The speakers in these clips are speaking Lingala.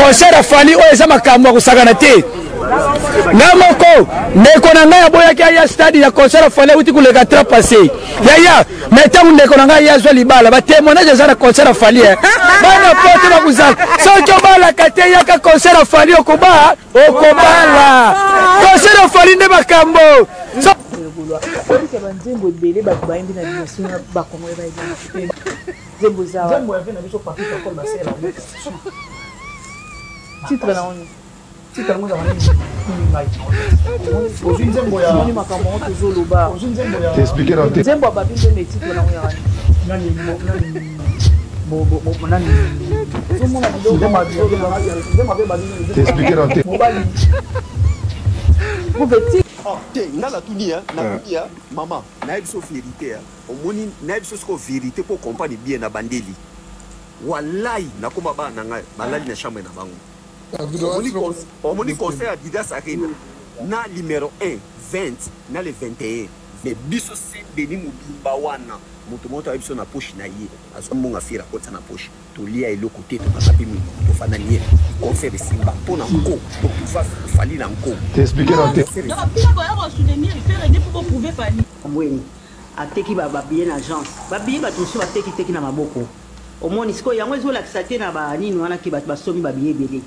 concert à Fali oyo eza makambo kusakana te na moko ndeko na ngai aboyaki aya stade ya concert à Fali uti kuleka tra passé yaya metangu ndeko na ngai yazwa libala ba témoignage eza na concert à Fali bana pote bakuzala soki obala kate yaka concert à Fali okobala concert à Fali nde makambo titre na oni titre ngo za mani ni makambo toujours loba t'expliquer dans tes zembo ba bindo me titre na oni nani nani zomona bido t'expliquer dans tes nga la tunia maman na biso vérité omoni na biso ko vérité pour comprendre bien na bandeli wallahi nakoma ba na ngai balali na chambre na bango omoni conseil à Didas Arena na numéro 1 20 na le 21 mais biso Saint Denis Mubimba wana moto biso na poche na ye azomonga fira kota na poche to lia eloko te to kapi mi to fana nie conseil de Simba pona ko to pouvoir fali na nko t'expliquer dans tes non pila ba ya soutenir faire aider pour prouver fali amweni ateki ba bien agence ba bien ba toso ateki na maboko omoni siko yango ezola kisate na ba nini wana ki ba somi ba bien belé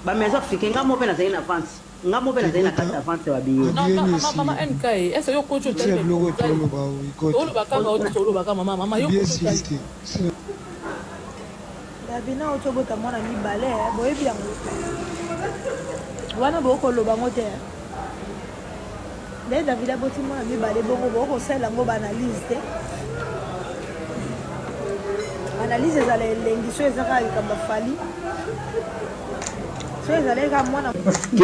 ba maison africaine ngamo pe na zaina France ngamo pe na zaina kata France ba bien non mama NK est-ce yo coach te le ba kama o ba kama mama yo coach Davina otobota mwana mibale boyebi yango wana boko loba ngote le Davida boti mwana mibale bongo boko sala ngo ba analyse te analyse za lengiso ezaka ikamba fali quelle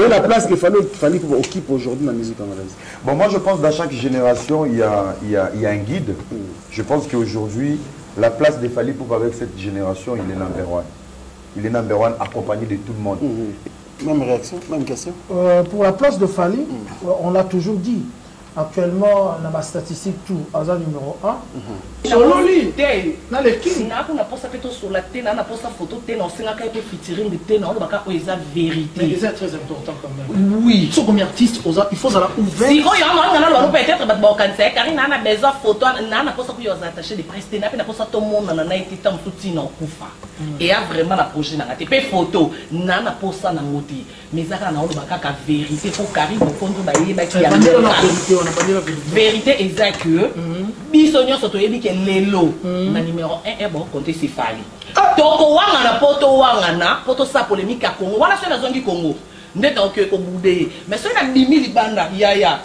est la place qu'il fallait pour occuper aujourd'hui dans la musique congolaise? Bon, moi je pense que dans chaque génération il y a un guide. Je pense qu'aujourd'hui la place des Fally Ipupa avec cette génération, il est number one. Il est number one accompagné de tout le monde. Même réaction, même question. Pour la place de Fally, on l'a toujours dit. Actuellement, on a ma statistique tout, hasard numéro 1. Solo lui, dans le king. On a posé photo sur la tête, on a posé photo tête, on s'est fait featuring de tête, on a posé la vérité. Mais c'est très important quand même. Oui, ce comme artiste, il faut aller ouvert. Si on peut-être que Karine a besoin de photos, on a posé que vous attaché des presse, on a posé tout le monde, on a été tant tout dans Koufa. Et a vraiment la projet dans la tête. Photo, on a posé dans moti. Mais ça on a la vérité pour Karine, pour qu'on doit vérité exacte que bisonyo soto yebi ke lelo na numéro 1 est bon compter c'est Fally toko wanga na poto sa polémique à Congo wala so na zongi Congo ndeta ok ko boudé mais so na 10 000 banda ya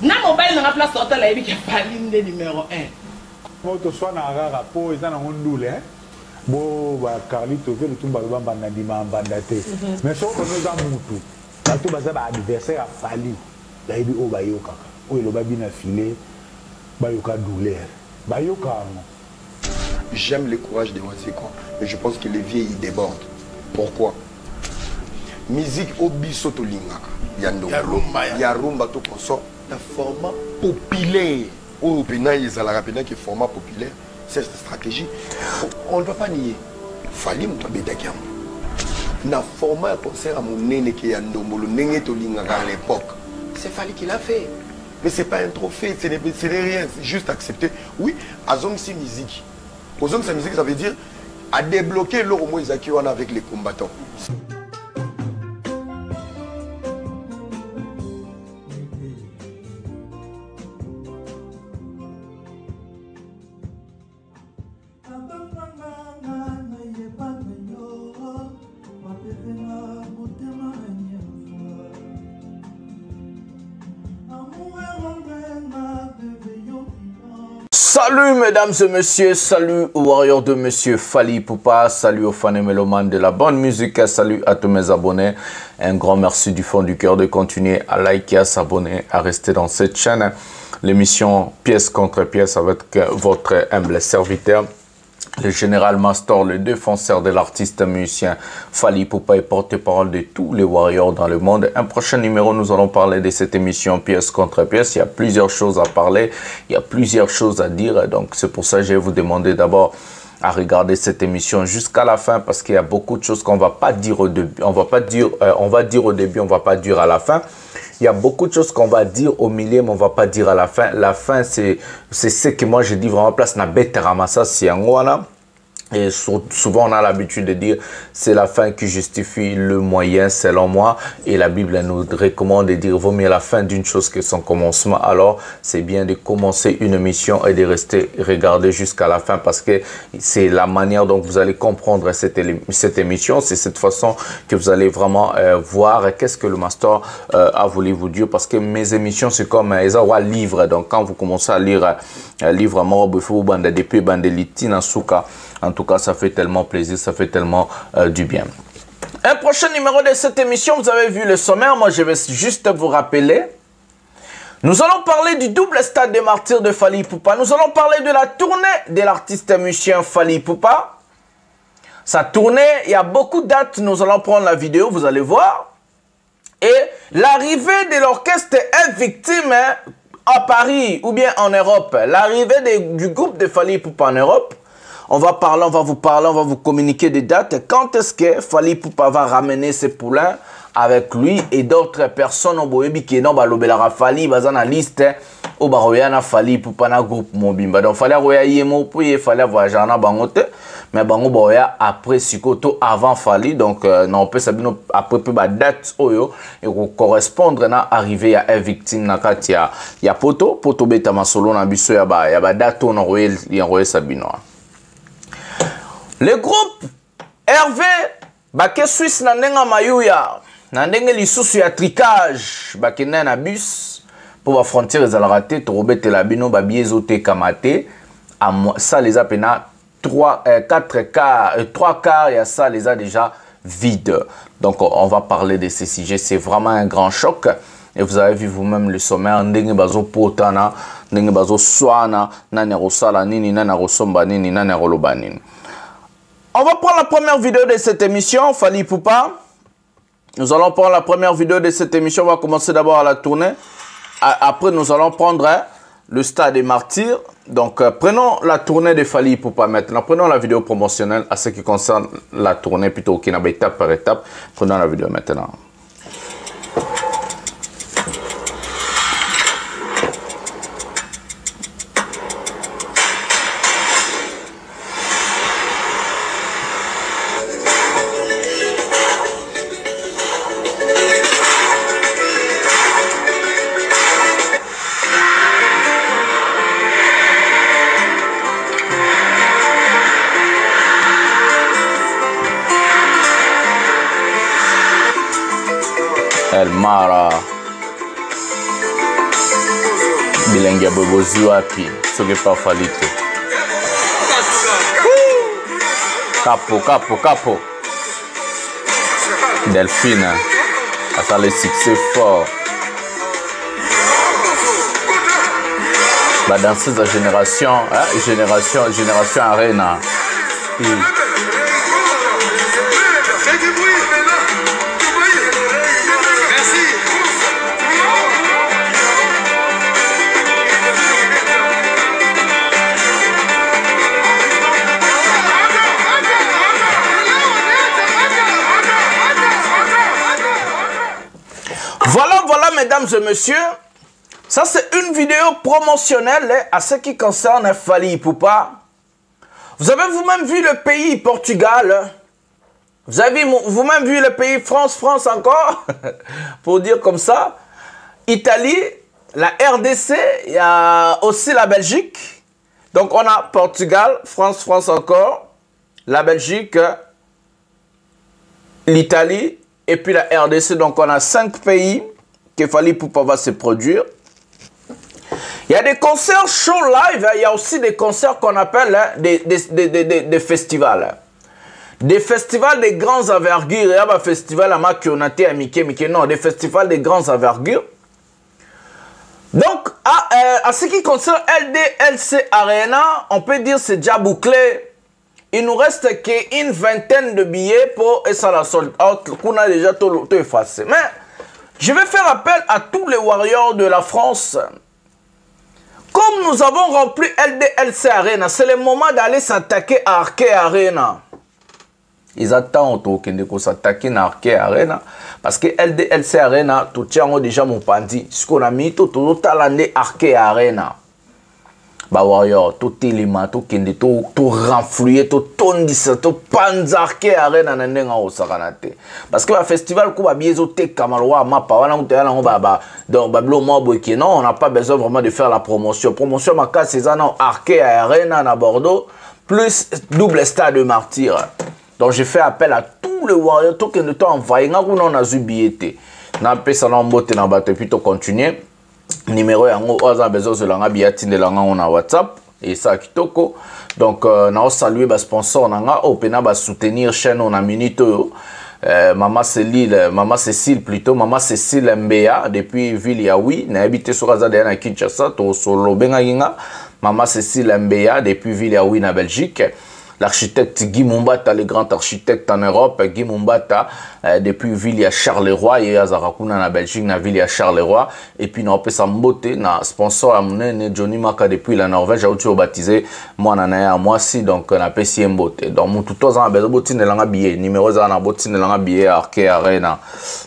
na mobile na place hôtel yebi ke Fally ndé numéro 1 moto soit na rara po eza na ndule bo ba Carlito ke lutumba bamba ndima bandate mais so ko noza mutu bato baza ba adversaire à Fally Daïbi o bayoka o lo babina filé bayoka douleur bayoka. J'aime le courage de Wanseko, mais je pense que les vieux ils débordent. Pourquoi? Musique obiso to lingaka yando ya rumba to konso la format populaire o pena izala pena qui format populaire c'est cette stratégie on ne va pas nier Fally mto bedaki na format concert à mon nene qui yando molo nenge to lingaka à l'époque. C'est Fally qui l'a fait. Mais ce n'est pas un trophée, ce n'est rien, c'est juste accepter. Oui, Azong c'est musique. Azong c'est musique, ça veut dire à débloquer l'eau au moins avec les combattants. Salut mesdames et messieurs, salut aux warriors de monsieur Fally Ipupa, salut aux fans et mélomanes de la bonne musique, salut à tous mes abonnés. Un grand merci du fond du cœur de continuer à liker, à s'abonner, à rester dans cette chaîne. L'émission Pièce contre Pièce avec votre humble serviteur, le général Mastor, le défenseur de l'artiste musicien Fally Ipupa et porte-parole de tous les warriors dans le monde. Un prochain numéro, nous allons parler de cette émission Pièce contre Pièce. Il y a plusieurs choses à parler, il y a plusieurs choses à dire. Donc c'est pour ça que je vais vous demander d'abord à regarder cette émission jusqu'à la fin parce qu'il y a beaucoup de choses qu'on va pas dire au début, on va dire au début, on va pas dire à la fin. Il y a beaucoup de choses qu'on va dire au milieu, mais on va pas dire à la fin. La fin, c'est ce que moi je dis vraiment place na bête ramassa si angwana. Et souvent, on a l'habitude de dire c'est la fin qui justifie le moyen, selon moi. Et la Bible nous recommande de dire vaut mieux la fin d'une chose que son commencement. Alors, c'est bien de commencer une mission et de rester regarder jusqu'à la fin parce que c'est la manière dont vous allez comprendre cette émission. C'est cette façon que vous allez vraiment voir qu'est-ce que le master a voulu vous dire. Parce que mes émissions, c'est comme un livre. Donc, quand vous commencez à lire un livre, en tout cas, ça fait tellement plaisir, ça fait tellement du bien. Un prochain numéro de cette émission, vous avez vu le sommaire, moi je vais juste vous rappeler. Nous allons parler du double stade des martyrs de Fally Ipupa. Nous allons parler de la tournée de l'artiste musicien Fally Ipupa. Sa tournée, il y a beaucoup de dates, nous allons prendre la vidéo, vous allez voir. Et l'arrivée de l'orchestre Invictime à Paris ou bien en Europe. L'arrivée du groupe de Fally Ipupa en Europe. On va parler, on va vous parler, on va vous communiquer des dates. Quand est-ce que Fally Ipupa va ramener ses poulains avec lui et d'autres personnes au Boyebi qui n'ont pas l'obélara Fally, bazan la liste au Baroyana Fally Ipupa na groupe Mobimba. Donc fallait voyager mo pour y fallait voyager na bangote, mais bango boya après sikoto avant Fally. Donc non peut savoir après peu ba date oyo et correspondre na arrivée à Invictime na katia ya poto beta masolo na biso ya ba date on royal ya royal Sabino. Le groupe Hervé Baké Suisse na ndenga mayuya na ndenge lisusu ya tricage bakena na bus pour la frontière ezalaka te torobete la bino babiezo te kamate ça les a pena 3 quarts et ça les a déjà vide. Donc on va parler de ces sujets, c'est vraiment un grand choc. Et vous avez vu vous-même le sommaire ndenge bazo potana ndenge bazo swana nani rosala nini nani rosomba nini nani roloba nini. On va prendre la première vidéo de cette émission, Fally Ipupa. Nous allons prendre la première vidéo de cette émission. On va commencer d'abord à la tournée. Après, nous allons prendre le stade des martyrs. Donc, prenons la tournée de Fally Ipupa maintenant. Prenons la vidéo promotionnelle à ce qui concerne la tournée, plutôt qu'il y a étape par étape. Prenons la vidéo maintenant. El Mara Bilengia Bobozi wapi soke pa Fally te. Capo Delphine a ça le succès fort. La danseuse de génération Arena. Voilà, mesdames et messieurs, ça c'est une vidéo promotionnelle à ce qui concerne Fally Ipupa. Vous avez vous-même vu le pays Portugal, vous avez vous-même vu le pays France encore, pour dire comme ça, Italie, la RDC, il y a aussi la Belgique. Donc on a Portugal, France encore, la Belgique, l'Italie, et puis la RDC, donc on a 5 pays que Fally Ipupa va se produire. Il y a des concerts show live, il y a aussi des concerts qu'on appelle des festivals. Des festivals de grandes envergures. Il y a un festival à Makionate, à Mickey, non, des festivals de grandes envergures. Donc, à ce qui concerne LDLC Arena, on peut dire que c'est déjà bouclé. Il nous reste qu'une vingtaine de billets pour et ça la sold out qu'on a déjà tout effacé. Mais je vais faire appel à tous les warriors de la France Comme nous avons rempli LDLC Arena, c'est le moment d'aller s'attaquer à Arcade Arena. Ils attendent de s'attaquer à Arcade Arena parce que LDLC Arena, tout tient déjà mon pandi. Ce qu'on a mis, tout talendé Arcade Arena. Bah warrior, tout élément, tout kende, tout renfloué, tout tondis, tout panzarke arena nandenga osakanate. Parce que le festival kuba biezo te kamalwa mapa wana utela ngo baba. Donc bablo moboki non, on n'a pas besoin vraiment de faire la promotion. Promotion maka c'est ça non Arcade Arena à Bordeaux plus double stade de martyr. Donc j'ai fait appel à tous les warriors, tout kende to envoyer ngaku non na zubiete. Na pesa na mbote na bato puis to continuer. Numéro yango oza besoin de langa biati de langa on a WhatsApp et ça kitoko. Donc na saluer ba sponsor nanga opena ba soutenir chaîne on a minute Maman Cécile plutôt Maman Cécile Mbea depuis ville ya oui na habité sur Azade na Kinshasa to solo benga yinga Maman Cécile Mbea depuis ville ya oui na Belgique. L'architecte Guy Mumbata, le grand architecte en Europe, Guy Mumbata, depuis ville à Charleroi, et à Zarakuna, na Belgique, na ville à Charleroi, et puis na Opesa Mbote, na sponsor à mon Johnny Maka depuis la Norvège, j'ai baptisé moi nana moi si donc na Pessi Mbote. Donc mon tout temps besoin botine de langa billet, numéro za na botine de langa billet Arcade Arena,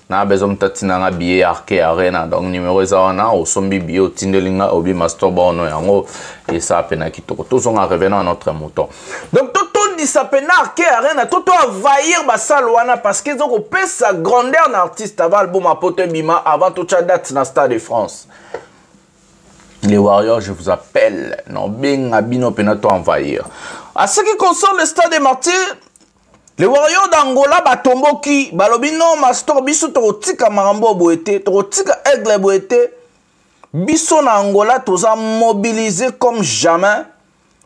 na besoin tati na billet Arcade Arena, donc numéro za na au sombi billet au tindelinga obi master bono yango et ça pena kitoko. Tous on revenant à notre mouton. Donc tout dit ça pena Arcade Arena, tout envahir ba salwana parce qu'ils ont coupé sa grandeur d'artiste avant l'album à Pote Bima avant toute la date dans le Stade de France. Les Warriors, je vous appelle. Non, ben abino penato envahir. À ce qui concerne le Stade des Martyrs, les Warriors d'Angola batomboki, balobino mastor biso totika marambo boete, totika aigle boete. Biso na Angola toza mobilisé comme jamais.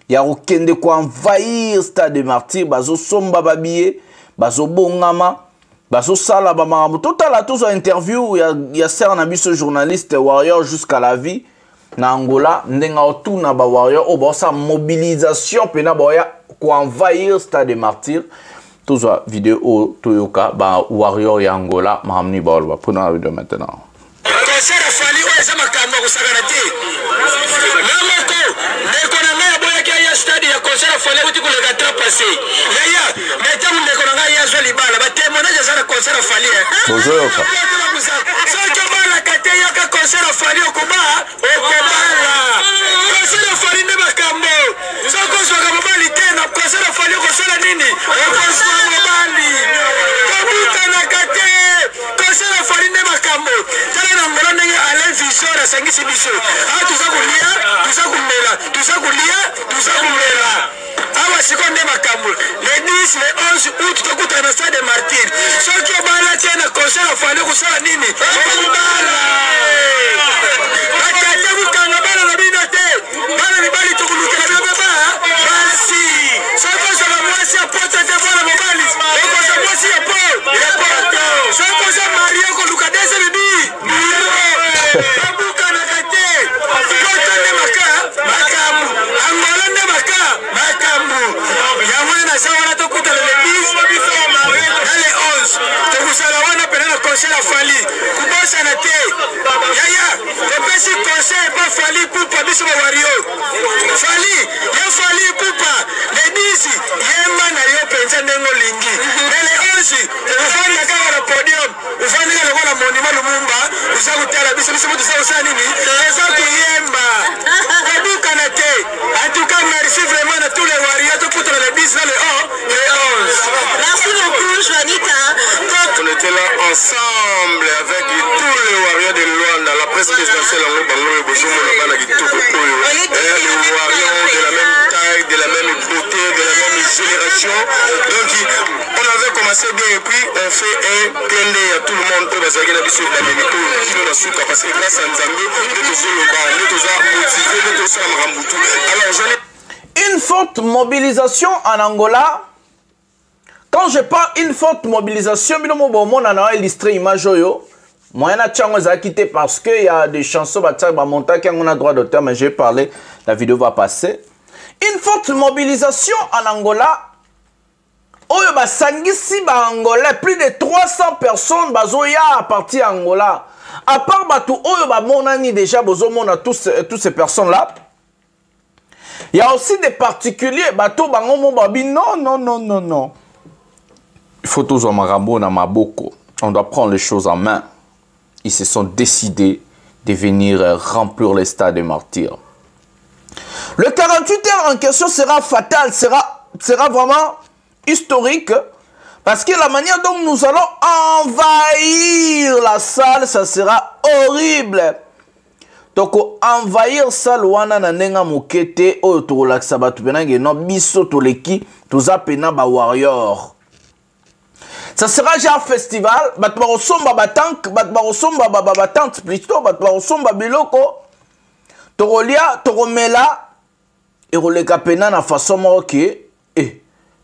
Ya okende ko envahir Stade des Martyrs, bazo somba babiye, bazo bongama, bazo sala ba marambo. Total à tous interview, ya ser na biso journaliste Warrior jusqu'à la vie. Na Angola, ndenga otuna ba Warrior, ba sa mobilisation pena boya ko envahir Stade des Martyrs. Tous la vidéo Toyoka ba Warrior ya Angola, mahamni ba olba. Prenons la vidéo maintenant. awa sikonde makambo le 10 le 11 août tokutana na Stade des Martyrs soki obala te na concert afali kusala nini okubala bakate bukanga bana na bino te bana mibali tokulukela bino baba basi soki ozala mwasi ya poto te bana mobali okoza mwasi ya poto soki oza marie okoluka dese bibi abukana kate poto nde makambo angola nde makambo yango na sawana tokutana le 10 na le 11 tokusala wana pena na concert afali kubosana te yaya topesi concert pa fali pupa biso ba wario fali ya fali pupa le 10 yemba na yo penza ndengo lingi le 11 ufanda kama na podium ufanda kama na monument Lumumba usakutala biso mutu sa nini eza kuyemba kabukana te en tout cas merci vraiment à tous les warriors tout pour le 10 le 11. Merci beaucoup Joanita. On était là ensemble avec tous les warriors de Luanda, la presse présidentielle en Bango et Bozomo là-bas na Kitoko Koyo. Les warriors de la même taille, de la même beauté, de la même génération. Donc on avait commencé bien et puis on fait un plein d'œil à tout le monde pour basager la biso na Benito qui nous a souka parce que grâce à Nzambe nous sommes le bas, nous sommes motivés, nous sommes Rambutu. Alors j'en ai une forte mobilisation en Angola. Quand je parle une forte mobilisation, on a illustré l'image. Moi, je vais quitter parce qu'il y a des chansons qui ont a droit d'auteur, mais j'ai parlé, la vidéo va passer. Une forte mobilisation en Angola. Angola, plus de 300 personnes à partir d'Angola. À part Batou, Monani déjà, toutes ces personnes-là. Il y a aussi des particuliers, bateau bango babi, non. Il faut tous en marambo na maboko. On doit prendre les choses en main. Ils se sont décidés de venir remplir les stades des martyrs. Le 48 heures en question sera fatal, sera vraiment historique, parce que la manière dont nous allons envahir la salle, ça sera horrible. Donc, envahir salle wana na nenga mokete, oyo to relaxa batu penange no biso to leki, to zapena ba warrior. Ça sera genre festival, bat ba osomba batank, bat ba osomba batante plutôt, bat ba osomba biloko. To rolia, to romela et roleka pena na façon moke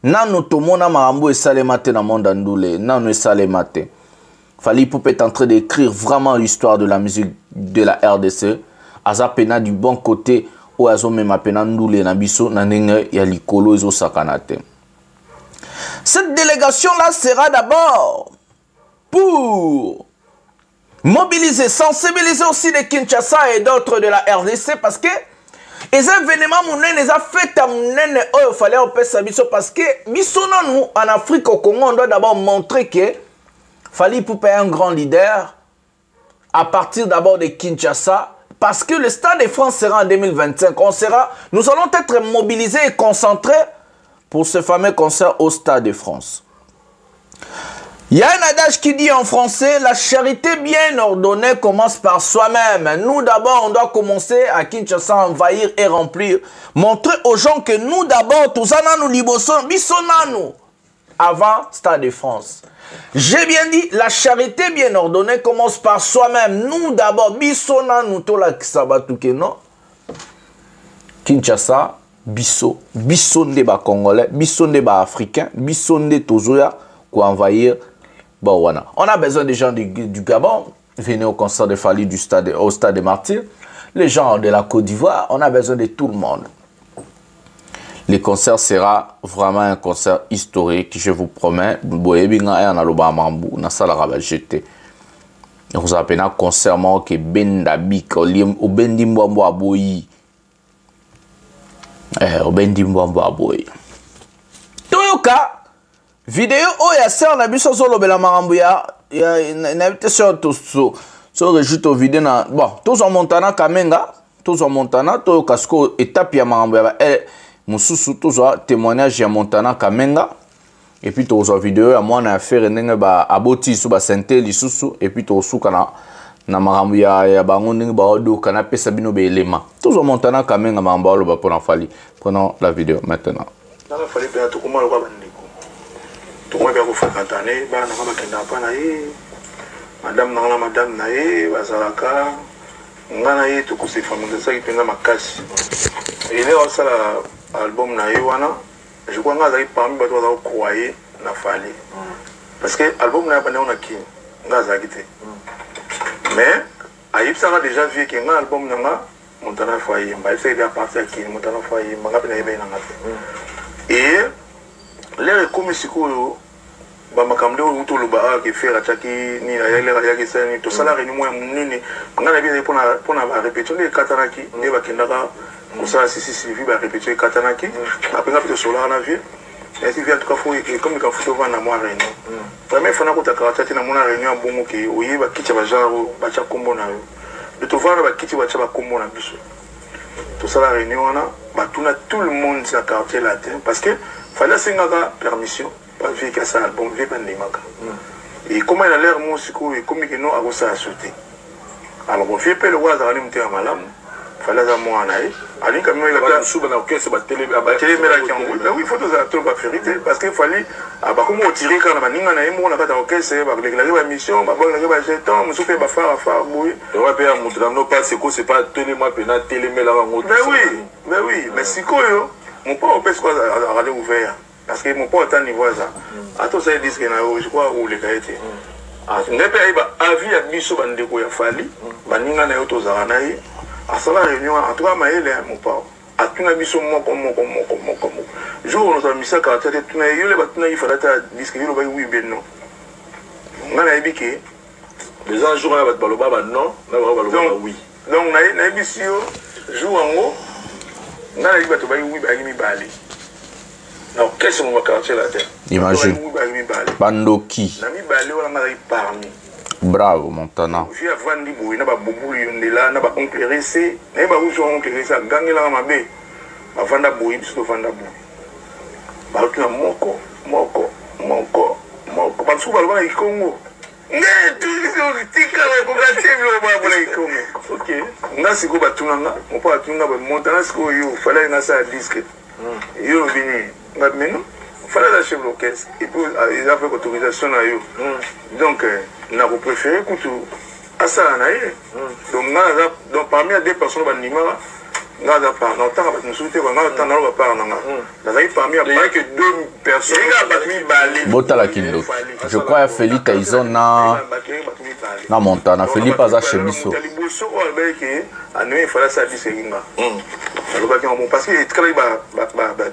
nanu tomona marambo esalema te na monde andule, nanu esalema te. Fally Ipupa est en train d'écrire vraiment l'histoire de la musique de la RDC. Aza pena du bon côté ou azo mema pena ndule na biso na ndenge ya likolo ezo sakanate. Cette délégation-là sera d'abord pour mobiliser, sensibiliser aussi les Kinshasa et d'autres de la RDC parce que les événements mounènes, les fêtes mounènes, il fallait en faire biso parce que biso nous en Afrique au Congo, on doit d'abord montrer que Fally Ipupa est un grand leader à partir d'abord de Kinshasa parce que le Stade de France sera en 2025. Nous allons être mobilisés et concentrés pour ce fameux concert au Stade de France. Il y a un adage qui dit en français, la charité bien ordonnée commence par soi-même. Nous d'abord, on doit commencer à Kinshasa à envahir et remplir. Montrer aux gens que nous d'abord, tous nous liboson, bisonanu, avant Stade de France. J'ai bien dit, la charité bien ordonnée commence par soi-même. Nous d'abord, bisonanu, tola kisabatuke, non? Kinshasa, biso nde ba Congolais, biso nde ba Africains, biso nde tozoya pour envahir. Bon, voilà. On a besoin des gens du Gabon. Venez au concert de Fally au Stade des Martyrs. Les gens de la Côte d'Ivoire, on a besoin de tout le monde. Le concert sera vraiment un concert historique, je vous promets. Vous avez un concert qui est bendabik, au bendimbo aboyi. Au bendimbo aboyi. Toyoka. Vidéo oya sert na biso solo bela marambo ya invitation to rejoute vidéo na bon tous en Montana Kamenga tous en Montana to kasko étape ya marambo ya mususu tous témoignage ya Montana Kamenga et puis tous en vidéo ya moi na affaire ndenge ba aboti su ba sente lisusu et puis to suka na marambo ya bango ndenge ba odo kana pesa bino be élément tous en Montana Kamenga marambo lo ba pour Fally. Prenons la vidéo maintenant. Na Fally pe to komala kwa bandiko moi bien vous fréquenter ba na kama kenda pa na ye madame na ye bazalaka ngana ye to ko se famille ça qui penga makasi il est aussi l'album na ye wana je crois nga za parmi ba to za croyer na Fally parce que album na bana on ki nga za kité mais ayib ça a déjà vu que nga album na nga Montana Foyer ba c'est déjà parti qui Montana Foyer manga pe na yeba na ngate et les commissions bamakamde uto luba ke faire ataki ni na ya ke sani to sala réunion moi nini ngana bien pour na répétition de katanaki et bakendaka ko sala si ba répétition katanaki après nga plutôt sola na vie et si vient tout cas faut comme quand faut voir na moi réunion vraiment faut na ko takata na mona réunion bongo ke oyiba kicha ba genre ba cha kombo na yo de to voir ba kicha ba cha ba kombo na biso to sala réunion na ba tout le monde sa quartier latin parce que fallait singaka permission pas vu que ça album vu pas n'imaka et comment il a l'air moi aussi et comme que non à ça sauter alors on fait pas le roi d'aller monter à malam fallait à moi naï ali quand même il a pas sous dans aucun c'est télé mais là qui oui faut ça tout pas vérité parce qu'il fallait ah bah comment tirer quand on a ninga naï moi on a pas OK c'est bah la mission bah bon la jeton me souffle bah faire oui on va payer montrer non pas c'est quoi c'est pas télé moi pena télé mais là mais oui mais c'est quoi mon père on peut quoi à radio ouvert parce que mon père est un niveau ça à tous ces disques je crois où les gars étaient ah n'est pas avis à biso bandeko ya Fally baninga na yo tozana yi à ça la réunion en tout cas maël mon père à tout na biso moko jour on a mis ça quand tête tout na yo le batuna il fallait ta disque yo ba oui ben non ngana ebike les gens jour na bat baloba ba non na baloba oui donc na biso jour en haut nga na yiba to ba yiba mi bali non qu'est-ce qu'on va quartier la terre imagine bandoki na mi bali wala nga yi parmi bravo Montana fi avandi boy na ba bobulu yondela na ba oncle rese na ba uso oncle rese gangela mabe ba vanda boy biso vanda boy ba tuna moko ba su ba ba ikongo nge tu tika ba ko ga teblo ba ba ikongo okay nga siko ba tunanga mo pa tunanga ba Montana siko yo fallait na sa disque yo bini nga meno fallait la chef l'orchestre et puis ils ont fait autorisation à yo donc na ko préféré kutu asa na ye donc nga donc parmi les deux personnes ba nimara nga da par non tant ba nsuté ko nga tant na ba par nga na zai parmi après que deux personnes botala kindo je crois à Feli Tyson na Montana Felipe aza chez biso liboso o albeke anu il fallait ça dire singa parce que il travaille ba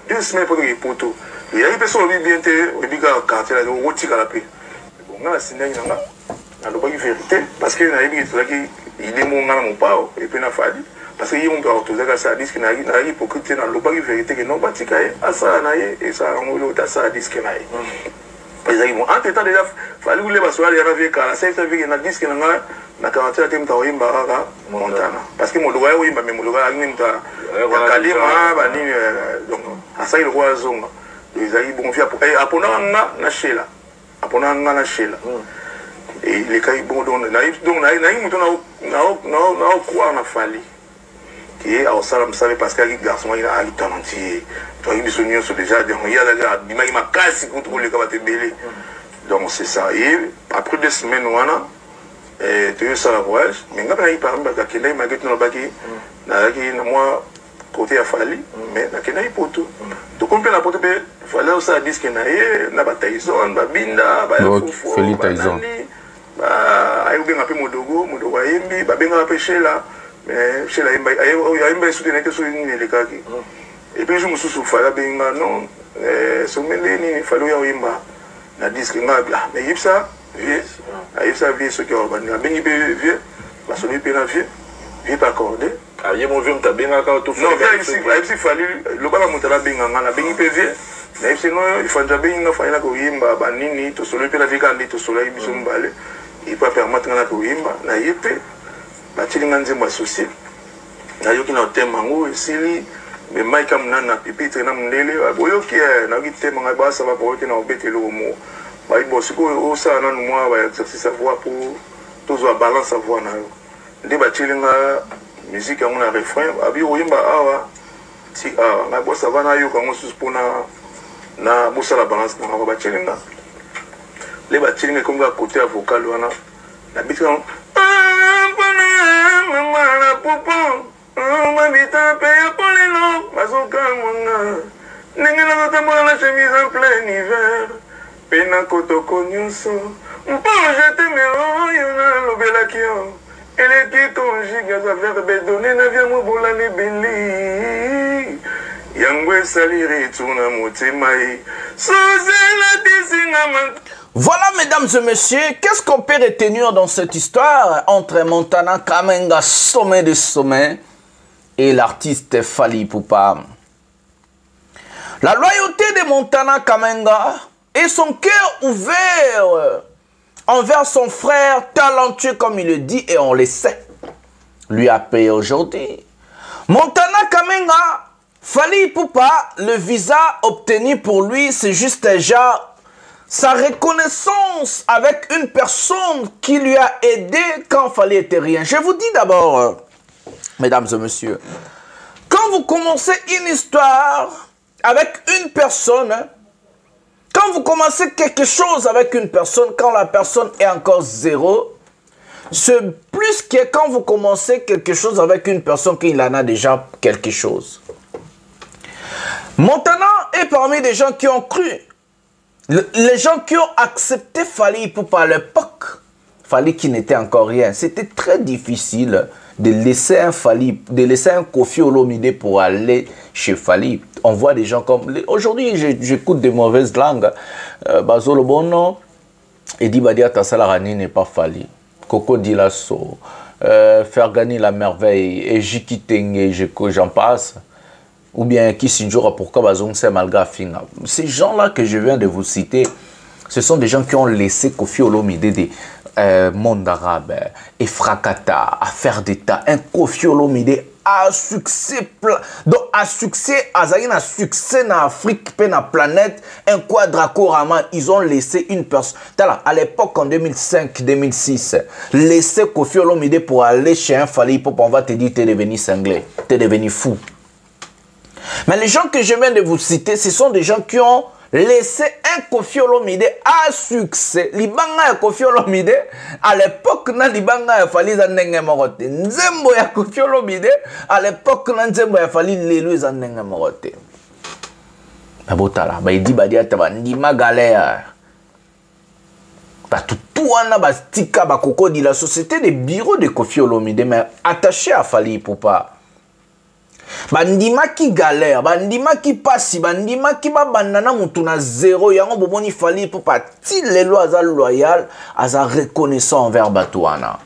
2 semaines pour que poto il y a une personne bien te obiga quartier la rotika la paix bon nga singa nga alors pas vérité parce que na yebi tolaki il est mon ngana mon pao et puis na fadi parce que on peut autoriser ça disque na hypocrite na lo pas vérité que non batika asa na ye et ça on le ta ça disque na ye ils ont entre temps déjà fallu les basoir ya vie car ça fait que na disque na quartier tem ta oyimba kaka Montana parce que mo loya oyimba mais mo loya ni mta kalima ba ni donc asa il roi zonga ils ont bon via apona na shela apona na shela et les cas bon donc naïf na quoi na fali qui est au salam savait parce que les garçons il a talenté toi ils sont venus déjà donc il y a la bima il m'a cassé contre les cabates belé donc c'est ça et après 2 semaines on a et tu es ça la voyage mais quand il parle bah qu'il il m'a dit non bah qui na moi côté à fali mais na qu'il pour tout donc on peut la porter fallait aussi disque na bataille zone ba binda ba Feli Tyson ayo benga pe modogo yembi ba benga pe shela mais shela yemba soutenir que so ni le kaki et puis je me suis souffert benga non so mele ni falo ya yemba na disque nga mais yipsa vie ayipsa vie ce qui va venir bengi pe vie ba so ni pe na vie pas accordé aye mo vie mta benga ka to non ici fallu le bala mutala benga nga na bengi pe vie mais c'est non il faut déjà benga fa ina ko yemba ba nini to solo pe la vie ka ndi to solo biso mbale il peut permettre na ko yimba na yepe ba tilinga nzemba associé na yoki na temango esili mais maika mnana pipitre na mndele boyoki na gitema nga ba sa ba boyoki na obetelo mo ba ibosiko o sa na moi ba exercice voix pour toujours balance voix na yo ndi ba tilinga musique on a refrain abi oyimba awa ti na bossa va na yo ka ngo suspona na bossa la balance na ba tilinga les bâtiments comme le côté vocal on a la bite on la popo ma bite paye pour les noms bazoka mona nenga na tambola la chemise en plein hiver pena kotoko nyonso mpo jete me oyona lobela kio ele ki conjugue za verbe donné na via mobola ne beli yangwe salire tuna motema sozela disinga. Voilà, mesdames et messieurs, qu'est-ce qu'on peut retenir dans cette histoire entre Montana Kamenga, sommet de sommet, et l'artiste Fally Ipupa? La loyauté de Montana Kamenga et son cœur ouvert envers son frère, talentueux comme il le dit, et on le sait, lui a payé aujourd'hui. Montana Kamenga, Fally Ipupa, le visa obtenu pour lui, c'est juste déjà sa reconnaissance avec une personne qui lui a aidé quand Fally était rien. Je vous dis d'abord, mesdames et messieurs, quand vous commencez une histoire avec une personne, quand vous commencez quelque chose avec une personne, quand la personne est encore zéro, c'est plus que quand vous commencez quelque chose avec une personne qui en a déjà quelque chose. Montana est parmi des gens qui ont cru. Les gens qui ont accepté Fally Ipupa à l'époque, Fally qui n'était encore rien, c'était très difficile de laisser un Fally, de laisser un Koffi Olomide pour aller chez Fally. On voit des gens comme... Aujourd'hui, j'écoute des mauvaises langues. Bazolo Bono, Edi Badia Tassalarani n'est pas Fally. Coco Dilasso, Fergani la merveille, Ejiki Tenge, j'en passe. ou bien Kissinger, pourquoi Bazong c'est malgré Finga. Ces gens-là que je viens de vous citer, ce sont des gens qui ont laissé Kofi Olomide des monde arabe, Efrakata, affaire d'État, un Kofi Olomide a succès, donc a succès, a succès en Afrique, dans la planète, un quadracorama, ils ont laissé une personne. À l'époque, en 2005-2006, laisser Kofi Olomide pour aller chez un Fally Ipupa, on va te dire, t'es devenu cinglé, t'es devenu fou. Mais les gens que je viens de vous citer, ce sont des gens qui ont laissé un Kofi Olomide à succès. Libanga ya Kofi Olomide, à l'époque, na libanga ya Fally Zanenge Morote. Nzembo ya Kofi Olomide, à l'époque, na nzembo ya Fally Lelu Zanenge Morote. Babotala, ba idi badia taba ndima galère. Ba tout wana ba stika ba koko di la société des bureaux de Kofi Olomide, mais attaché à Fally Ipupa. Bandima qui galère, bandima qui passe, bandima qui ba bandana mutuna zéro, yango boboni Fally Ipupa ti les lois loyal, aza reconnaissant envers Batouana.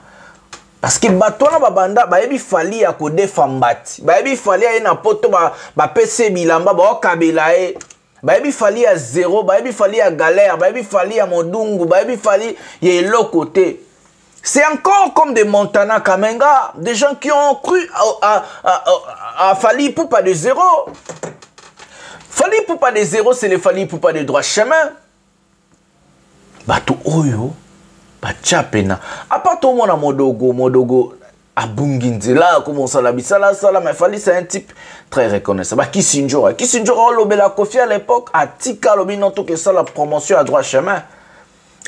Parce que Batouana ba banda ba ebi Fally ya ko defambati, ba ebi Fally ya na poto ba PC bilamba ba okabela e, ba ebi Fally ya zéro, ba ebi Fally ya galère, ba ebi Fally ya modungu, ba ebi Fally ya l'autre côté. C'est encore comme des Montana Kamenga, des gens qui ont cru à Fally Ipupa de zéro. Fally Ipupa de zéro, c'est le Fally Ipupa de droit chemin. Bato oyo, bachapena. À part tout le monde à Modogo, à Bunginzela, comment ça la bisala, mais Fally c'est un type très reconnaissable. Kissinger, on l'a Kofi à l'époque, à Tika, l'obinoto que ça la promotion à droit chemin.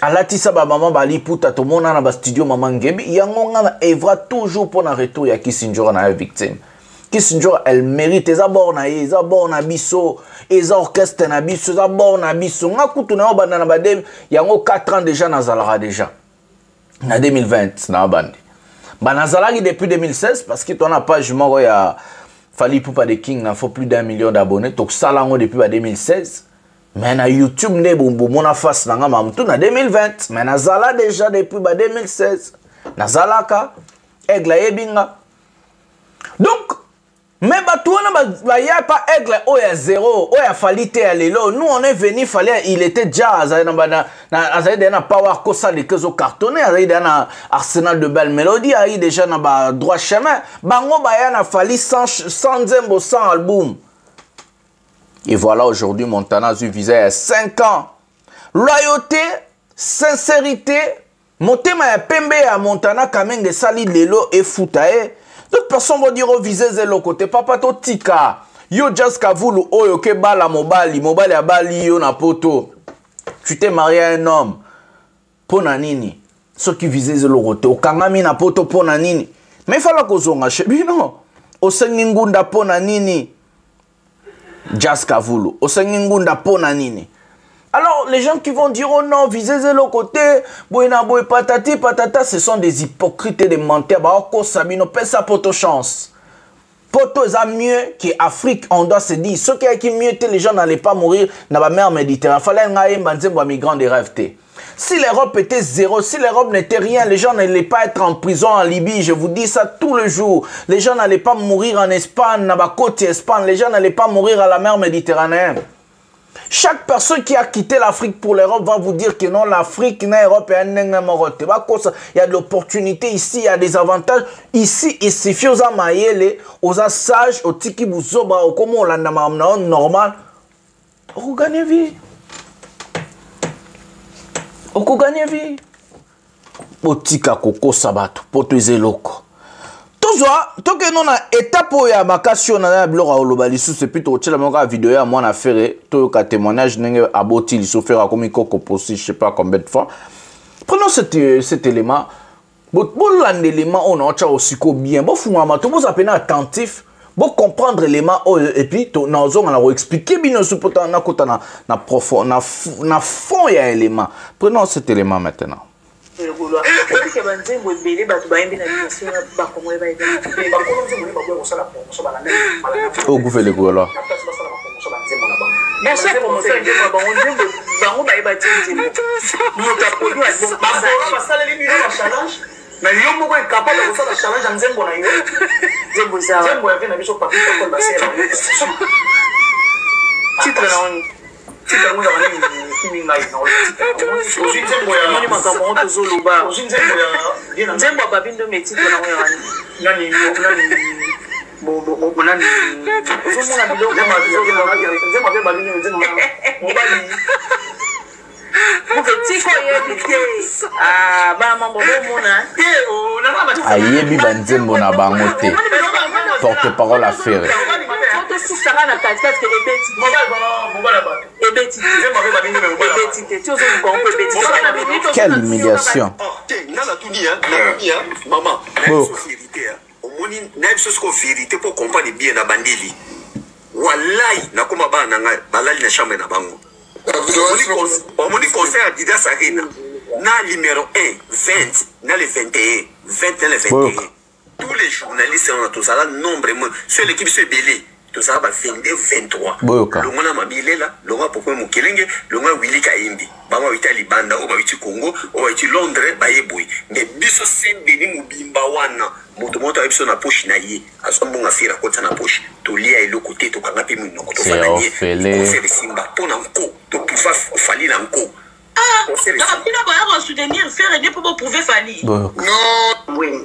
Alatisa ba maman ba liputa to mona na ba studio maman Ngebi yango ngana evra toujours pour na retour ya Kissinger na victime. Kissinger elle mérite eza borna eza borna biso eza orchestre na biso eza borna biso ngakutu na banda na badem yango 4 ans déjà na zalara déjà na 2020 na bande. Ba nazalaki depuis 2016 parce que ton page moko ya Fally Ipupa de King na faut plus d'1 million d'abonnés donc ça lango depuis 2016. Mais na YouTube ne bombo mona face na nga mamtu na 2020 mais na zala déjà depuis 2016 na zalaka aigle yebinga donc mais batouana ba ya pas aigle o ya zéro o ya Fally te ya lelo nous on est venu Fally il était déjà na power kosa de kezo cartonné na Arsenal de belles mélodies a déjà na ba droit chemin bango ba ya na Fally sans zembo sans album. Et voilà aujourd'hui Montana a visé à 5 ans. Loyauté, sincérité, motema ya pembe à Montana kameng de sali lelo et foutae. D'autres personnes vont dire au visé zelo côté papa to tika. Yo just kavulu oyo ke bala mobali ya bali yo na poto. Tu t'es marié à un homme. Pona nini. Ceux qui visaient zelo côté okangami na poto pona nini. Mais il fallait kozonga chebi non. Osengi ngunda pona nini. Jas Kavulu, Osengingunda pona nini. Alors, les gens qui vont dire, oh non, visez le côté, boina boy patati patata, ce sont des hypocrites et des menteurs. Bah, oko sabino, paie sa poto chance. Poto est mieux qu'Afrique, on doit se dire. Ceux qui mieux, les gens n'allaient pas mourir dans la mer Méditerranée. Fallait ngaye manzembo migrants de rêve. Si l'Europe était zéro, si l'Europe n'était rien, les gens n'allaient pas être en prison en Libye. Je vous dis ça tous les jours. Les gens n'allaient pas mourir en Espagne, dans la côte Espagne. Les gens n'allaient pas mourir à la mer Méditerranée. Chaque personne qui a quitté l'Afrique pour l'Europe va vous dire que non, l'Afrique n'est européenne. Il y a de l'opportunité ici, il y a des avantages. Ici, il suffit aux amayele, aux sages, aux tiki bouzoba, aux comment on normal. Vous gagnez vie. Oko gagné vie. Otika koko sabato, potoze loko. Tozwa, toke non na étape ya makasio na blora olobali sous c'est plutôt tchela monga vidéo ya moi na faire to ka témoignage nenge aboti li sofera comme koko posi je sais pas combien de fois. Prenons cet élément. Bon l'élément on a aussi bien. Bon fumama to vous appelez attentif. Bon comprendre l'élément et puis na ozonga na expliquer bien ce pourtant na kota na profond na fond ya élément. Prenons cet élément maintenant. Au gouvernement Goulola. Mais yo moko est capable de faire la challenge en Zembo na yo. Zembo ça. Zembo avait na biso papi ko ba sera. Titre na on. Titre mo na ni kimi ngai na. Ozi Zembo ya moni makamo to zoloba. Ozi Zembo ya. Zembo papi ndo me titre na yo nani bo nani. Ozo mo na bilo na ma Zembo be bali ni Zembo. Mo bali. ayebi banzembo na bango te porte-parole affaire quelle humiliation maman omoni na biso siko vérité pour comprendre bien na bandeli wallahi nakoma bana ngai balali na chambre na bango on dit conseil à Didas Arena. Na numéro 1, 20, na le 21, 20 na le 21. Tous les journalistes ont tout ça là, nombre, sur l'équipe se belé. Tout ça va 22, 23. Le mona mabile là, le mona pourquoi mon kelenge, le mona Willy Kaimbi. Bama wita Libanda, oba witi Congo, oba witi Londres, baye boy. Mais biso sen beni mubimba wana. Moto ebiso na poche na ye. Asombo nga fira kota na poche. To lia elo côté to kanga pe mino ko to fana ye. Ko faire simba pona nko, to pouvoir fali na nko. Ah, na ba soutenir faire aider pour pouvoir fali. Non. Oui.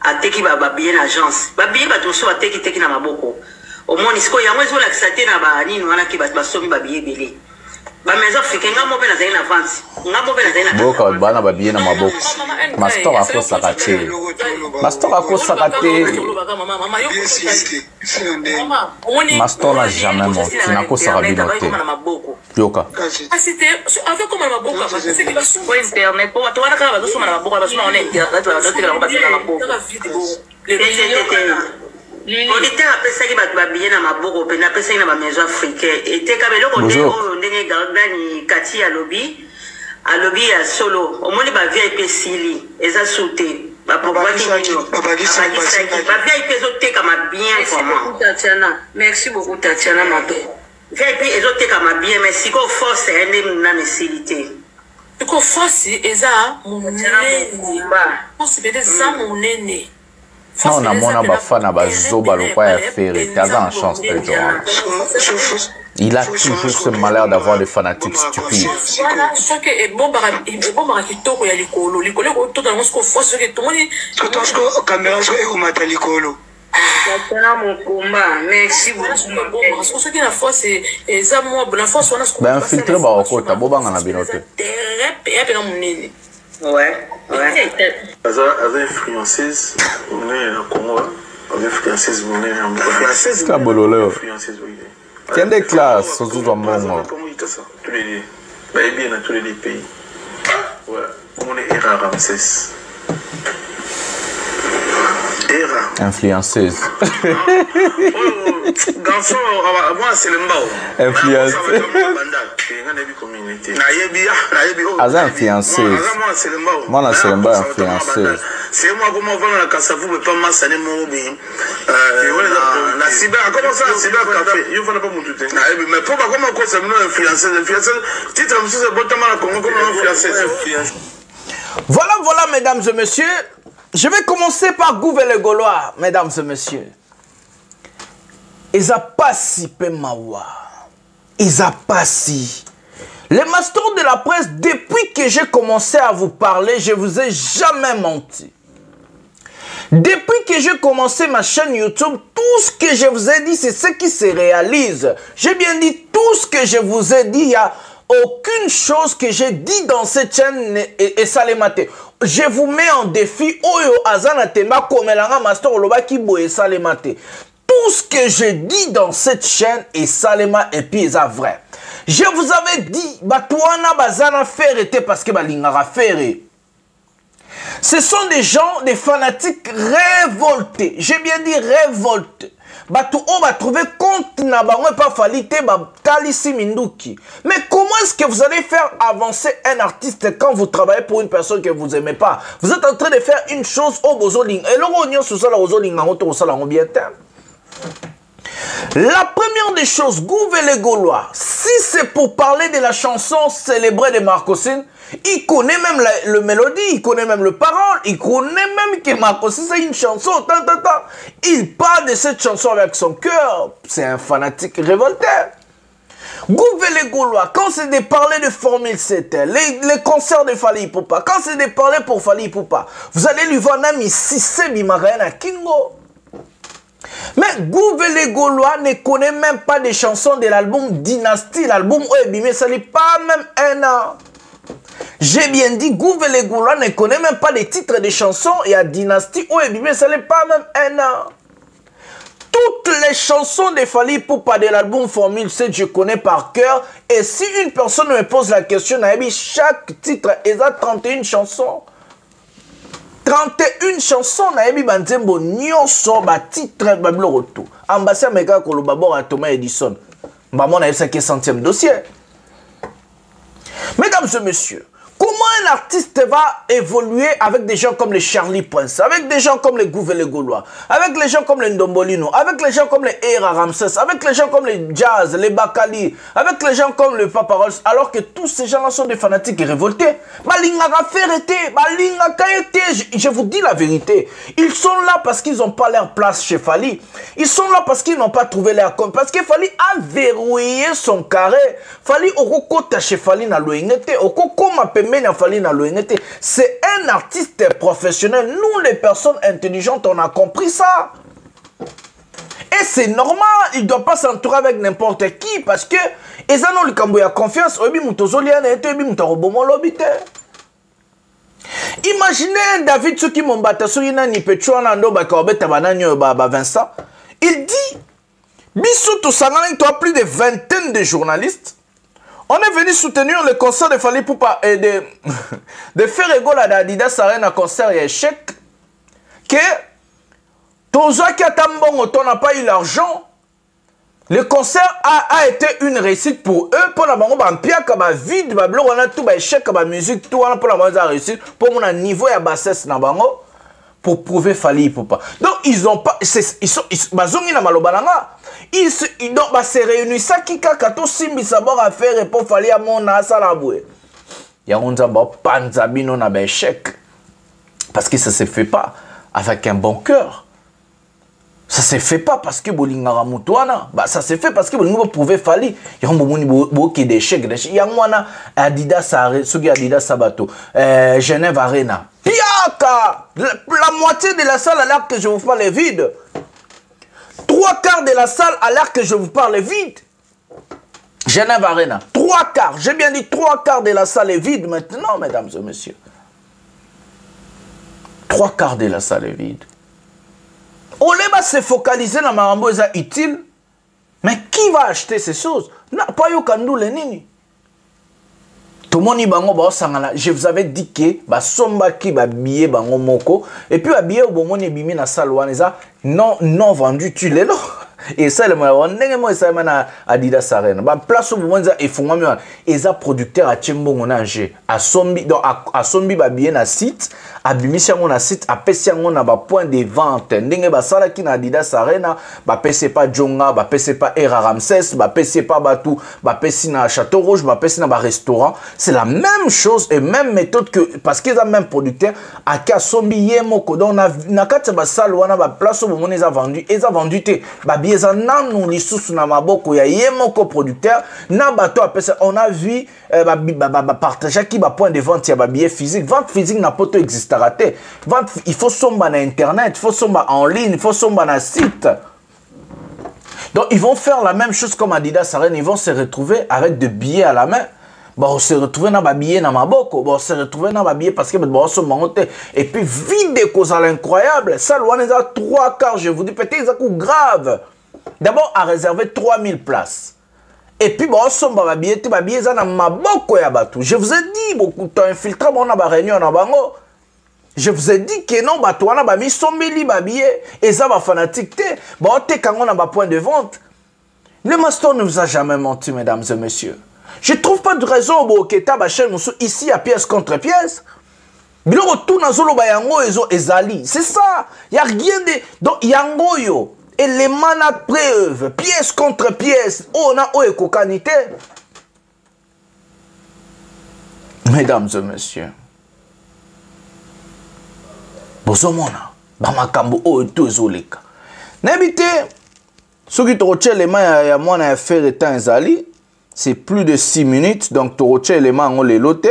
Ateki ba bien agence. Ba bien ba to so ateki teki na maboko. Au moins isko yango ezo la kisate na ba nini wana ki ba somi ba bien belé. Ba maison africaine ngamo pe na zaina vente. Ngamo pe na zaina. Boka bana ba bien na maboko. Master akosa kate. Master akosa kate. Master n'a jamais menti. Na kosa rabinote. Yoka. Ah c'était avec comment ma boca c'est que la sous internet pour toi na ka ba so na maboka ba so na on est là tu vas te la ba na maboka. Auditeur apesaki bato babie na maboko mpe napesaki na bamaison africaine eteka beloko nde oyo ndenge gardani kati alobi ya solo omoni bavip esili eza su te bapropaki nino bavip ezotekama bien vraiment Tatiana merci beaucoup Tatiana mabe vip ezotekama bien mais siko force ende nano esili te siko force eza monene force pede eza monene. Non, on a mon abafana bazoba le quoi faire et t'as en chance de il a toujours ce malheur d'avoir des fanatiques stupides. Voilà, soit que est bon barakitoko ya likolo, likolo to dans ce force que tout le monde que toi ce caméra est au matin likolo. Tatiana mon combat, merci beaucoup. Parce que ce qui la force est ça moi la force on a ce ben filtre ba okota bobanga na binote. Et puis mon nene. Ouais. Avec fiancée, on est en Congo. Avec fiancée, on est en fiancée. C'est bololeo. Tiens des classes, surtout dans mon monde. Comment il ça? Tous les bien dans tous les pays. Ouais. On est Era Ramsès. Era. Influenceuse. Garçon, moi c'est le mbao. Influenceuse. Aza influenceuse. Moi c'est le mbao influenceuse. C'est moi comment vendre la cassavou mais pas massaner mon bien. La cyber comment ça cyber café. Il faut pas mon tout. Mais pourquoi comment quoi ça nous influenceuse titre monsieur c'est botamment la Congo comme influenceuse. Voilà mesdames et messieurs. Je vais commencer par Gouvernement Gaulois, mesdames et messieurs. Ils a pas si peu mawa. Ils a pas si. Les masters de la presse, depuis que j'ai commencé à vous parler, je vous ai jamais menti. Depuis que j'ai commencé ma chaîne YouTube, tout ce que je vous ai dit, c'est ce qui se réalise. J'ai bien dit tout ce que je vous ai dit, il y a aucune chose que j'ai dit dans cette chaîne et ça les maté. Je vous mets en défi. Oyo azana temba komelanga master oloba ki boye ça les maté. Tout ce que j'ai dit dans cette chaîne est salema et puis c'est vrai. Je vous avais dit batouana bazana faire était parce que balingara faire. Ce sont des gens, des fanatiques révoltés. J'ai bien dit révoltés. Batou on va trouver compte na bango pas falité ba talisi minduki. Mais comment est-ce que vous allez faire avancer un artiste quand vous travaillez pour une personne que vous aimez pas? Vous êtes en train de faire une chose au bozoling et le rognon sous ça la bozoling en auto ça la bien. La première des choses, Gouve les Gaulois, si c'est pour parler de la chanson célébrée de Marcosine, il connaît même le mélodie, il connaît même le parole, il connaît même que Marcosine c'est une chanson, il parle de cette chanson avec son cœur, c'est un fanatique révolté. Gouve les Gaulois, quand c'est de parler de Formule 7, les concerts de Fally Ipupa, quand c'est de parler pour Fally Ipupa, vous allez lui voir Nami Sissé Bimaraena Kingo. Mais Gouve les Gaulois ne connaît même pas des chansons de l'album Dynasty, l'album Oebime, ça n'est pas même un an. J'ai bien dit, Gouve les Gaulois ne connaît même pas les titres des chansons et à Dynasty Oebime, ça n'est pas même un an. Toutes les chansons de Fally Ipupa de l'album Formule 7, je connais par cœur. Et si une personne me pose la question, chaque titre, il y a 31 chansons. 31 chansons, naebi banzembo nyonso ba titre bablo roto. Ambassadeur meka koloba bora Thomas Edison. Maman a eu ça qui est 100e dossier. Mesdames et messieurs, comment un artiste va évoluer avec des gens comme les Charlie Prince, avec des gens comme les Gouve les Gaulois, avec les gens comme les Ndombolino, avec les gens comme les Era Ramses, avec les gens comme les Jazz, les Bakali, avec les gens comme le Papa Rolls, alors que tous ces gens-là sont des fanatiques et révoltés. Je vous dis la vérité. Ils sont là parce qu'ils n'ont pas leur place chez Fally. Ils sont là parce qu'ils n'ont pas trouvé leur compte. Parce que Fally a verrouillé son carré. Fally okokota chez Fally na loingete, okokoma pembe na Fally na loingete. C'est un artiste professionnel. Nous, les personnes intelligentes, on a compris ça. Et c'est normal, il ne doit pas s'entourer avec n'importe qui parce que ils ont le confiance. Imaginez David Suki Mombata Soyina ni Petrouanando Bakobeta Bananyo Baba Vincent. Il dit Bissoutou Sangaling, toi plus de vingtaine de journalistes. On est venu soutenir le concert de Fally Ipupa et de faire rigole à Adidas Arena concert et échec. Que Tozo Katambongo, on n'a pas eu l'argent. Le concert a été une réussite pour eux. Pour la bango, vide, on a tout échec, musique, tout pour la bango, réussite. Pour mon niveau et bassesse na bango, pour prouver Fally Ipupa. Donc ils ont pas, ils sont na malobananga. Ils se réunissent ça qui kakato simbi sabor à faire et pour Fally à mon asa la bouée. Ya onza ba panzabino na échec. Parce que ça se fait pas avec un bon cœur. Ça se fait pas parce que bolingara mutuana, bah ça se fait parce que bolingo prouver Fally. Il y a un moment où il y a des échecs, il y a un Adidas Sugi Adidas Sabato, Genève Arena. Piaka, la moitié de la salle à l'air que je vous parle est vide. 3/4 de la salle à l'air que je vous parle est vide. Genève Arena, 3/4, j'ai bien dit 3/4 de la salle est vide maintenant, mesdames et messieurs. 3/4 de la salle est vide. On va se focaliser dans Marambo utile. Mais qui va acheter ces choses? Pas yo kandou le nini. Tout le monde bango ba sangala. Je vous avais dit que ba somba ki ba billet bango moko et puis ba billet au bon moni bimi na salwaneza non vendu tu les lo. Et ça le on ndenge mo ça mana Adidas Arena. Ba place au bon za efungwa mi eza producteur a Tchembongo na nge. A sombi donc a sombi ba billet na site. Abimisi yango na site apesi yango na ba point de vente ndenge basala ki na Adidas Arena ba pesi pas Jonga ba pesi pas Era Ramses ba pesi pas Batou ba pesi na Château Rouge ba pesi na ba restaurant. C'est la même chose et même méthode que parce qu'ils ont même producteur à Kasombi Yemoko donc na kati ba sala wana ba place au moment ils ont vendu te ba bieza nanu lisusu na maboko ya Yemoko producteur na bato apesi on a vu ba partager qui ba point de vente ya ba billet physique vente physique na poto existe raté. Il faut somber sur internet, il faut somber en ligne, il faut somber sur site. Donc ils vont faire la même chose comme Adidas Arena, ils vont se retrouver avec des billets à la main. Bon, on se retrouve dans ma billet dans ma boko, bon, on se retrouve dans ma billet parce que bon, et puis vide des causes incroyables. Ça, loin des 3/4, je vous dis peut-être des coups graves. D'abord à réserver 3000 places. Et puis, bon, on va billet dans ma boko ya batou. Je vous ai dit beaucoup de temps infiltré, bon, on a réunion dans bango. Je vous ai dit que non, bah toi, bah mis sombeli, bah billet, et ça va fanatique, bah t'es quand on a bah point de vente. Le master ne vous a jamais menti, mesdames et messieurs. Je trouve pas de raison au Keta, bah chez nous ici à pièce contre pièce. Bilo retourne dans zolo bah yango ezali, c'est ça. Y a rien de donc yango yo. élément na preuve, pièce contre pièce, on a ekokanité. Mesdames et messieurs, bozomona bamakambo oyo tozoleka. N'habité ceux qui trouvent l'élément ya mwana ya faire temps ezali, c'est plus de 6 minutes, donc trouvent l'élément ngo lelote,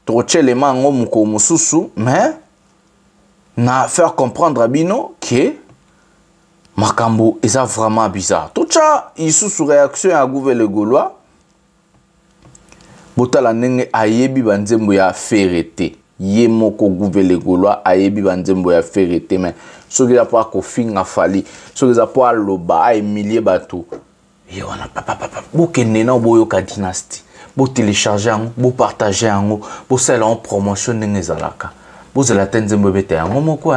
trouvent l'élément ngo muko mususu, mais na faire comprendre à bino que makambo eza vraiment bizarre. Tout ça isusu réaction à gouvernement gaulois. Botala ndenge ayebi banzembo ya ferete. Ye moko gouvernement gaulois ayebi banzembo ya ferete, mais soki za pa ko finga fali, soki za pa loba a emilie bato. Ye wana papa bo kenena boyo ka dynastie. Bo télécharger yango, bo partager yango, bo sala en promotion ndenge zalaka. Bo zela tenzembo bete yango moko.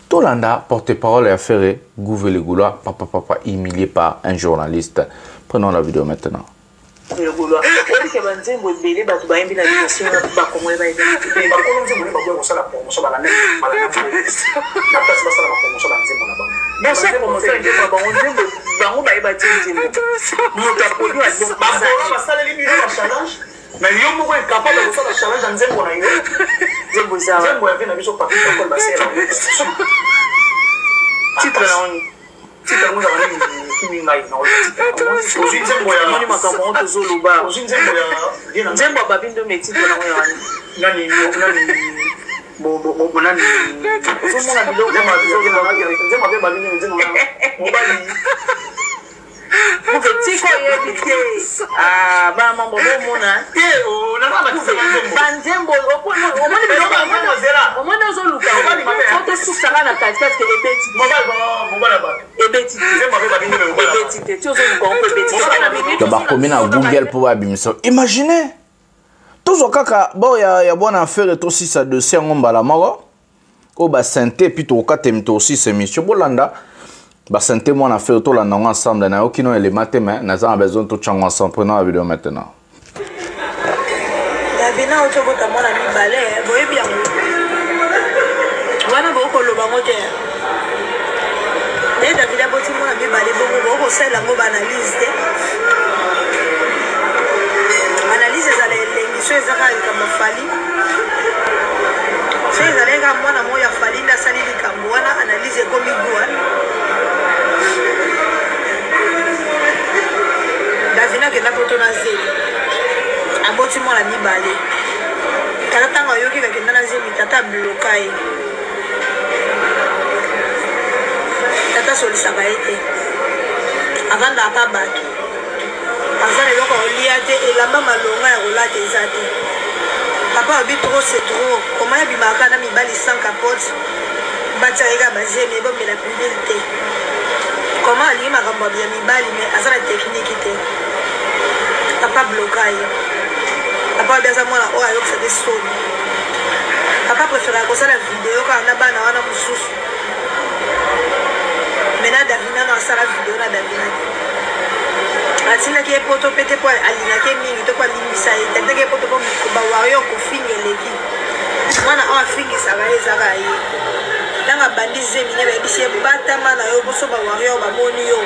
Tolanda porte-parole à faire gouvernement gaulois papa humilié par un journaliste. Prenons la vidéo maintenant. Le Gaulois. On dit que banzembo belé bato ba yembi na nation ba kongo ba yembi. Ba kongo nzembo ba kwa sala promotion ba la même ba la même. Na place ba sala ba promotion ba nzembo na ba. Na sa promotion nzembo ba nzembo ba ngo ba yeba nzembo. Moto apodi wa nzembo. Ba sala li million ba challenge. Mais yo moko est capable de faire la challenge en nzembo na yo. Nzembo za. Nzembo ya vina biso papi ko ba sala. Titre na oni. Titre ngo za bani. Nzembo babindo meti tona ngwana nani bo nani zomona biloko nzembo be babindo nzembo mobali pour tiko yebite ba mambo bomona o na ba banzembo omoni biloko omoni zoluka foto susala na kati parce que ebeti mobali ba ebeti nzembo be babindo ebeti te tio zoluka on peut ebeti ba komina Google pour abimisa. Imaginez tous kaka bo ya bwana affaire to si ça dossier ngombala moko o ba santé puis to katemto aussi ces missions bolanda. Bah, c'est moi, on a fait tout là ensemble. On a aucun élément, mais nous avons besoin de tout change ensemble. Prenons la vidéo maintenant. La bina auto bota mona mi balé, boye bien. Wana boko lo bangote. Et David a boti mona mi balé boko sel ngo ba analyse. Analyse za l'émission ezaka kama fali. C'est za lenga mwana moya fali na sali likambo wana analyse komi bua. Davina ke na poto na zeli aboti mo la mibale kala tanga yoki ke na zeli tata blokai tata solisa baete avanda pa bato azana yoko oliate elamba malonga ya rolate ezate papa obi trop c'est trop comment ya bimaka na mibali sans capote batireka bazemi bo mela publicité. Comment aller ma gambe bien mibali mais azana technique te papa blocai papa bien ça moi là oh alors ça des sons papa préfère que ça la vidéo quand na bana wana mususu mais na davina na sala vidéo na davina atina ke poto pete po alina ke mingi to kwa limisa ite ke poto ko ba wayo ko fingeleki mwana o afingi sabaeza kai nanga bandize mine ba bisi batama na yo boso ba wario ba moni yo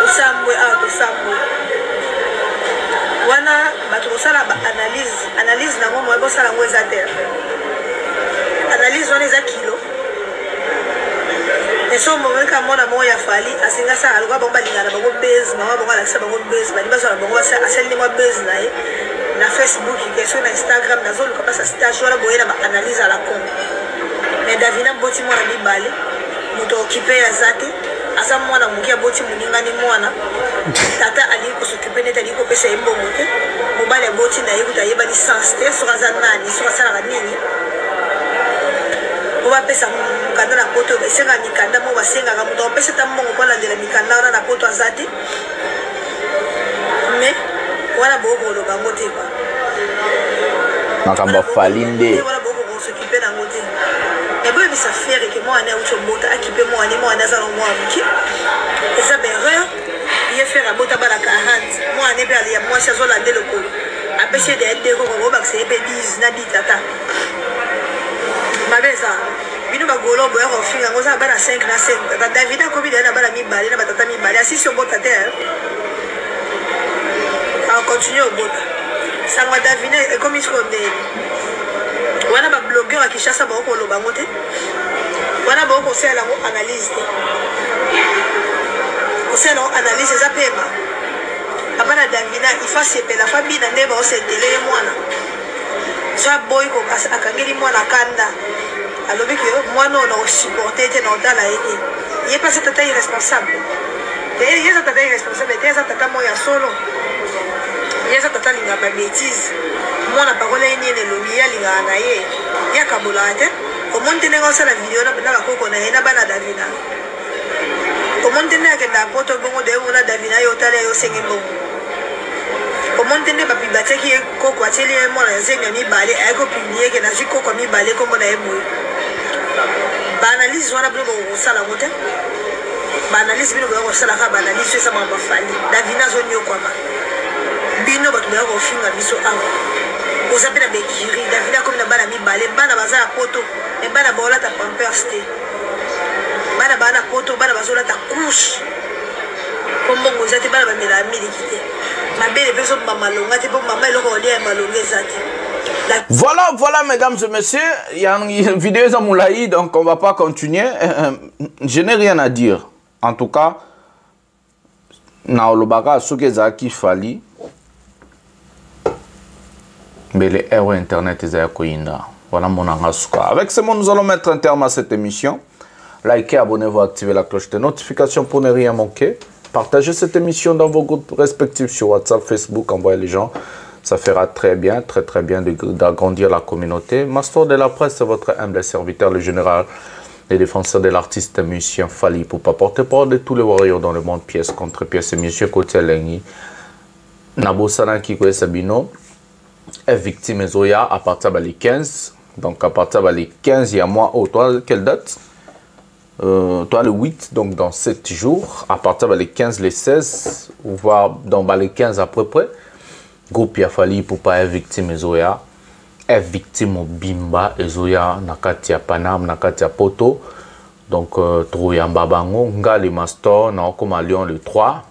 usambwe usambwe wana bato sala ba analyse na mo bo sala ngo za terre analyse wana za kilo eso mo ka mona mo ya fali asinga sa alwa bomba lingana bango base mama bonga la sa bango base ba dibaso bango sa aseli mo base na ye na Facebook question na Instagram na zolo kapasa stage wala boyela ba analyse ala con. Mais Davina boti mwana mibale muto occupé ya zate asa mwana mukia boti muningani mwana tata ali ko s'occuper neta ali ko pesa embo mote mobale boti na yekuta yeba ni sans te so kaza nani so kasala nini oba pesa mukanda na poto besenga mikanda mo basenga ka muto pesa tamongo kwa landela mikanda na poto azate mais wala bobo lo bango te ba makamba falinde wala bobo ko s'occuper na mote. Et bien, ça fait que moi, on est au Chombo, équipé moi, on est moi, on est à moi, et ça, ben, rien, il est fait à Bota Bala 40. Moi, on est bien, il y a moi, c'est la déloco. Après, c'est des déco, on va c'est 10, Nabi Tata. Ma belle, ça, bino bagolo boya kofinga ngoza bana 5 na 5 tata David akomi na bana mibale na batata mibale asisi obota te a continue obota sangwa David ekomi skonde wana ba blogueur akishasa ba ko loba ngote wana ba ko sela ngo analyse te ko sela analyse za pema abana David il faut sepela fabi na ndeba o setele mwana sa boy ko akangeli mwana kanda alobi que mwana on supporter te na dala ete il est pas cette tata irresponsable il est cette tata irresponsable il est cette tata moya solo il est cette tata linga ba bêtise mwana parole ni ne lobi ya linga na ye ya kabola te o monte ne ngosa la vidéo na bana ko na ena bana Davina o monte ne ke da poto bongo de mona Davina yo tale yo senge bongo o monte ne ba bibate ki ko ko ateli mona zenga mi bale ay ko publier ke na ji ko mi bale ko mona e moyo ba analyse wana bino ko sala ngote ba analyse bino ko sala ka ba analyse ça m'a pas fallu Davina zo nyo kwa ba bino ba tuba ko finga biso awa ozapela bekiri Davina comme na bana mi bale bana baza poto e bana bola ta pampers te bana poto bana bazola ta couche comme bongo zati bana ba mela miliki te mabele peso mama longa te pour mama eloko olia malonga zati. Voilà, mesdames et messieurs, il y a une vidéo de Moulaï, donc on ne va pas continuer. Je n'ai rien à dire. En tout cas, Naolobaka, ce que Zaki Fali, mais les héros internet, voilà mon angasuka. Avec ce mot, nous allons mettre un terme à cette émission. Likez, abonnez-vous, activez la cloche de notification pour ne rien manquer. Partagez cette émission dans vos groupes respectifs sur WhatsApp, Facebook, envoyez les gens. Ça fera très bien d'agrandir la communauté. Mastor de la presse, c'est votre humble serviteur, le général et défenseur de l'artiste musicien Fali Poupa, porte-parole de tous les warriors dans le monde, pièce contre pièce. Et monsieur Kotia Lengi, Nabosana Kikoe Sabino, est victime Zoya à partir de 15. Donc à partir de 15, il y a moi, toi, quelle date? Toi, le 8, donc dans 7 jours, à partir de 15, les 16, voire dans les 15 à peu près. Groupe Yafali pour pas être victime Zoya, est victime au Bimba et Zoya Nakatia Panam, Nakatia Poto. Donc, Trouyamba Bango, Ngali Mastor, Naokom à Lyon le 3.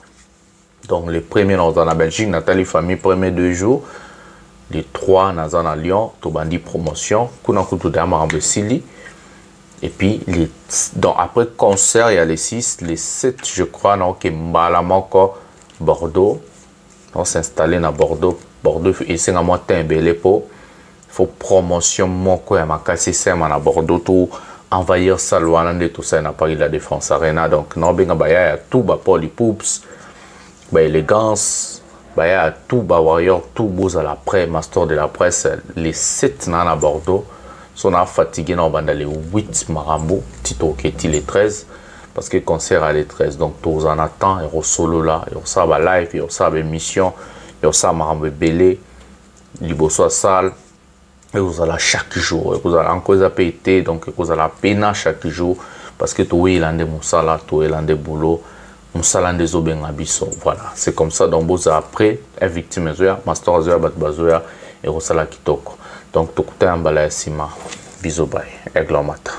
Donc, les premiers dans la Belgique, Nathalie Famille, premiers 2 jours. Les 3 dans la Lyon, Tobandi Promotion, Kunakutu Damarambe Sili. Et puis, donc, après concert, il y a les 6, les 7, je crois, donc, Mbalamoko, Bordeaux. On s'installer à Bordeaux. Bordeaux, et c'est un moitié belé pour. Il faut promotion, mon quoi, ma casse, à Bordeaux, tout envahir Salouane, tout ça, à Paris, la Défense Arena. Donc, non, bien, il y a tout, pour les poups, élégance, il y a tout, warrior, tout, beaux à la presse, master de la presse, les 7 à Bordeaux. On a fatigué, on va aller 8 Marambo, Tito Keti les 13. Parce que le concert à les 13, donc tous en attend, il y a solo là, il y a ça live, il y a ça émission, il y a ça Marambo Belé, il y a ça salle, et vous allez chaque jour, vous allez encore zapper, donc vous allez peine chaque jour, parce que tout est landé moussala, tout est landé boulot, moussala des oben abisso, voilà, c'est comme ça, donc vous après, un victime zoya, master zoya, batbazoya, et vous allez kitoko, donc tout est en balai sima, bisous bye, aigle mata.